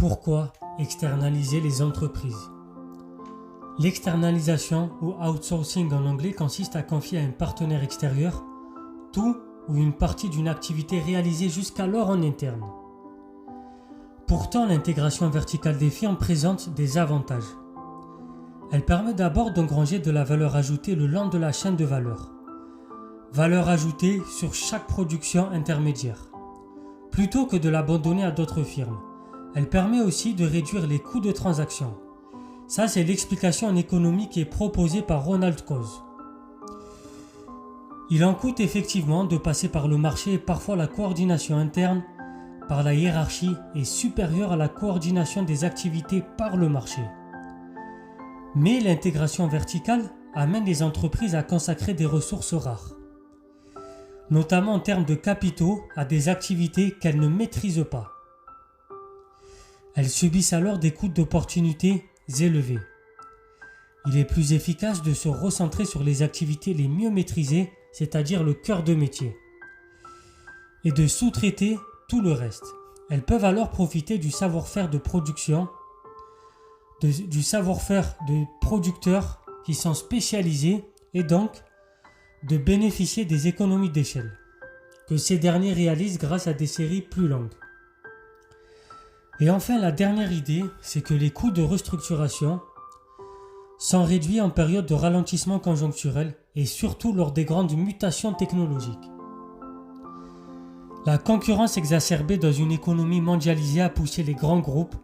Pourquoi externaliser les entreprises? L'externalisation ou outsourcing en anglais consiste à confier à un partenaire extérieur tout ou une partie d'une activité réalisée jusqu'alors en interne. Pourtant, l'intégration verticale des firmes présente des avantages. Elle permet d'abord d'engranger de la valeur ajoutée le long de la chaîne de valeur. Valeur ajoutée sur chaque production intermédiaire. Plutôt que de l'abandonner à d'autres firmes, elle permet aussi de réduire les coûts de transaction. Ça, c'est l'explication en économie qui est proposée par Ronald Coase. Il en coûte effectivement de passer par le marché et parfois la coordination interne par la hiérarchie est supérieure à la coordination des activités par le marché. Mais l'intégration verticale amène les entreprises à consacrer des ressources rares, notamment en termes de capitaux, à des activités qu'elles ne maîtrisent pas. Elles subissent alors des coûts d'opportunité élevés. Il est plus efficace de se recentrer sur les activités les mieux maîtrisées, c'est-à-dire le cœur de métier, et de sous-traiter tout le reste. Elles peuvent alors profiter du savoir-faire de production, du savoir-faire de producteurs qui sont spécialisés et donc de bénéficier des économies d'échelle que ces derniers réalisent grâce à des séries plus longues. Et enfin, la dernière idée, c'est que les coûts de restructuration sont réduits en période de ralentissement conjoncturel et surtout lors des grandes mutations technologiques. La concurrence exacerbée dans une économie mondialisée a poussé les grands groupes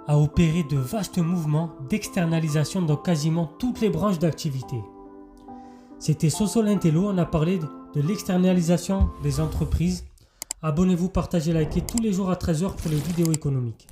à opérer de vastes mouvements d'externalisation dans quasiment toutes les branches d'activité. C'était Sosolintello, on a parlé de l'externalisation des entreprises. Abonnez-vous, partagez, likez tous les jours à 13h pour les vidéos économiques.